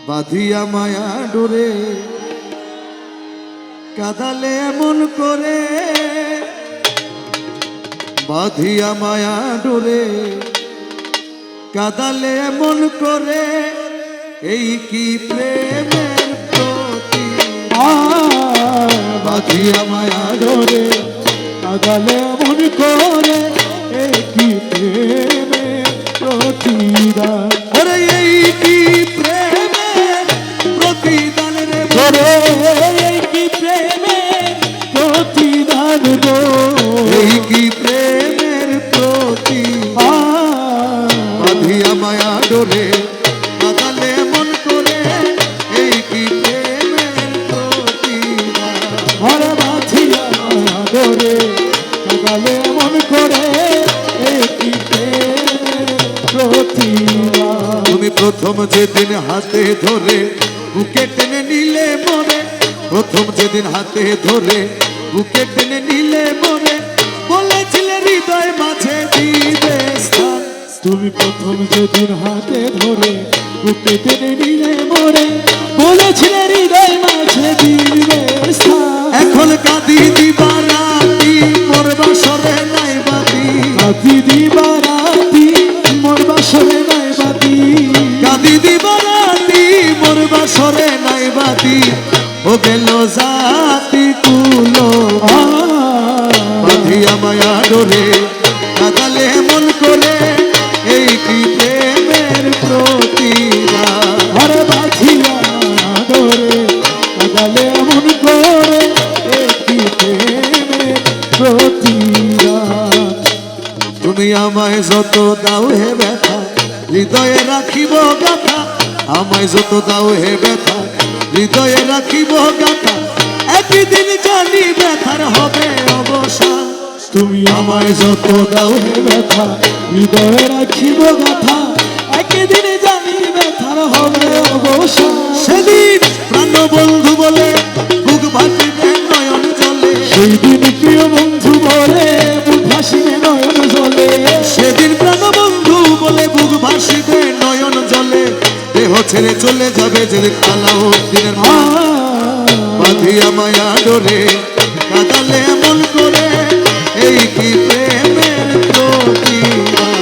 বাঁধিয়া মায়া ডোরে কাঁদালে এমন করে, বাঁধিয়া মায়া ডোরে কাঁদালে এমন করে, এই কি প্রেমের প্রতিদান। বাঁধিয়া মায়া ডোরে কাঁদালে এমন করে, এই কি প্রেমের প্রতিদান। ওরে এই কি প্রেমের প্রতিদান রে বলে, এই কি প্রেমের প্রতিদান গো, এই কি প্রেমের প্রতিদান। বাঁধিয়া মায়া ডোরে কাঁদালে এমন করে, এই কি প্রেমের প্রতিদান। ওরে বাঁধিয়া মায়া ডোরে কাঁদালে এমন করে, এই কি প্রেমের প্রতিদান। তুমি প্রথম যেদিন হাতে ধরে বুকে টেনে নিলে মরে, প্রথম যেদিন হাতে ধরে বুকে টেনে নিলে মরে, বলেছিলে হৃদয় মাঝে দিবে স্থান। তুমি প্রথম যেদিন হাতে ধরে বুকে টেনে নিলে মরে, বলেছিলে হৃদয় মাঝে দিবে স্থান। এখন কাঁদি দিবা রাতি মোর বাসরে নাই বাতি, কাঁদি দিবা রাতি মোর বাসরে নাই বাতি, কাঁদি দিবা রাতি মোর বাসরে নাই বাতি। ও গেল জাতি কুলো বাঁধিয়া মায়া ডোরে কাঁদালে এমন করে, এই কি প্রেমের প্রতিদান। আরে বাঁধিয়া মায়া ডোরে কাঁদালে এমন করে, এই কি প্রেমের প্রতিদান। তুমি আমায় যত দাও হে ব্যথা, হৃদয়ে রাখিব গাথা। আমায় যত দাও হে ব্যথা, হৃদয়ে রাখিব গাথা। একদিন জানি ব্যথার হবে অবসান। তুমি আমায় যত দাও হে ব্যথা, হৃদয়ে রাখিব গাথা। একদিন জানি ব্যথার হবে অবসান। সেদিন প্রাণ বন্ধু বলে বুক ভাসিবে নয়ন জলে, সেই দিন প্রিয় বন্ধু বলে বুক ভাসিবে নয়ন জলে। সেদিন প্রাণ বন্ধু বলে বুক ভাসিবে নয়ন জলে, দেহ ছেড়ে চলে যাবে যেদিন আলাউদ্দিনের মা। বাঁধিয়া মায়া ডোরে কাঁদালে এমন করে, এই কি প্রেমের প্রতিদান।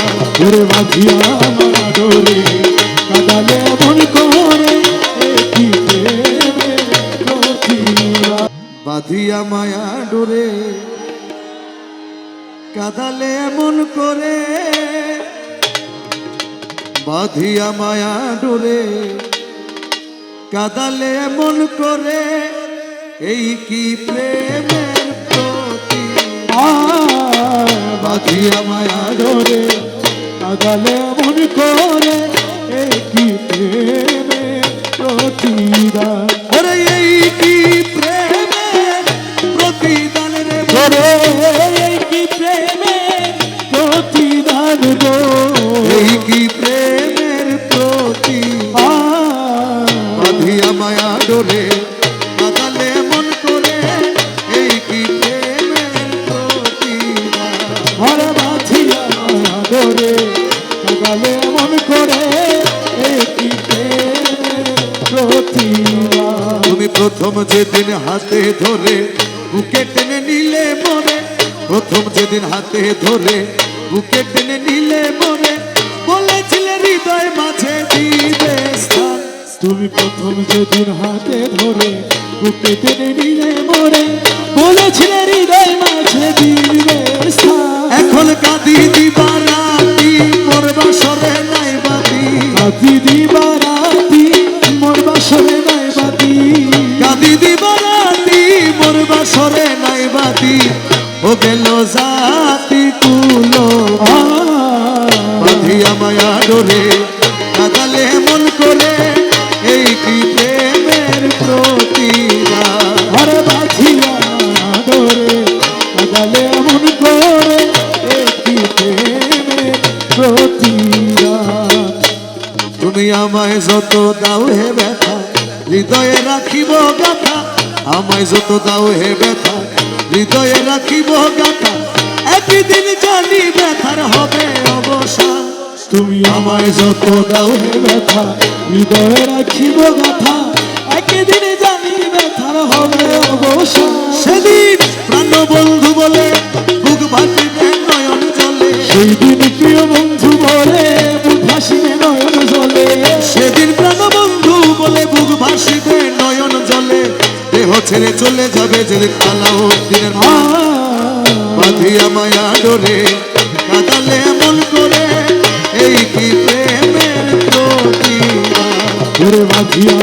ওরে বাঁধিয়া মায়া ডোরে কাঁদালে এমন করে, এই কি প্রেমের প্রতিদান। বাঁধিয়া মায়া ডোরে কাঁদালে এমন করে, বাঁধিয়া মায়া ডোরে কাঁদালে এমন করে, এই কি প্রেমের প্রতিদান। বাঁধিয়া মায়া ডোরে কাঁদালে এমন করে, এই কি প্রেমের প্রতিদান। ওরে এই কি প্রেমের প্রতিদান রে বলে, এই কি প্রেমের প্রতিদান গো, এই কি প্রেমের প্রতিদান। বাঁধিয়া মায়া ডোরে কাঁদালে এমন করে, এই কি প্রেমের প্রতিদান। ওরে বাঁধিয়া মায়া ডোরে কাঁদালে এমন করে, এই কি প্রেমের প্রতিদান। তুমি প্রথম যেদিন হাতে ধরে বুকে টেনে নিলে মরে, প্রথম যেদিন হাতে ধরে বুকে টেনে নিলে মরে, বলেছিলে হৃদয় মাঝে দিবে স্থান। তুমি প্রথম যেদিন হাতে ধরে বুকে টেনে নিলে মরে, বলেছিলে হৃদয় মাঝে দিবে স্থান। এখন কাঁদি দিবা রাতি মোর বাসরে নাই বাতি, কাঁদি দিবা রাতি মোর বাসরে নাই বাতি, কাঁদি দিবা রাতি মোর বাসরে নাই বাতি। ও গেল জাতি কুলো বাঁধিয়া মায়া ডোরে কাঁদালে এমন করে, এই কি প্রেমের প্রতিদান। আরে বাঁধিয়া মায়া ডোরে কাঁদালে এমন করে, এই কি প্রেমের প্রতিদান। তুমি আমায় যত দাও হে ব্যথা, হৃদয়ে রাখিব গাথা। আমায় যত দাও হে ব্যথা, হৃদয়ে রাখিব গাথা। একদিন জানি ব্যথার হবে অবসান। তুমি আমায় যত দাও হে ব্যথা, হৃদয়ে রাখিব গাথা, একদিন জানি ব্যথার হবে অবসান। সেদিন প্রাণ বন্ধু বলে বুক ভাসিবে নয়ন জলে, সেই দিন প্রিয় বন্ধু বলে বুক ভাসিবে নয়ন জলে, সেদিন প্রাণ বন্ধু বলে বুক ভাসিবে নয়ন জলে, দেহ ছেড়ে চলে যাবে যেদিন আলাউদ্দিনের মা, বাঁধিয়া মায়া ডোরে কাঁদালে এমন করে, এই কি প্রেমের প্রতিমা। ওরে বাঁধিয়া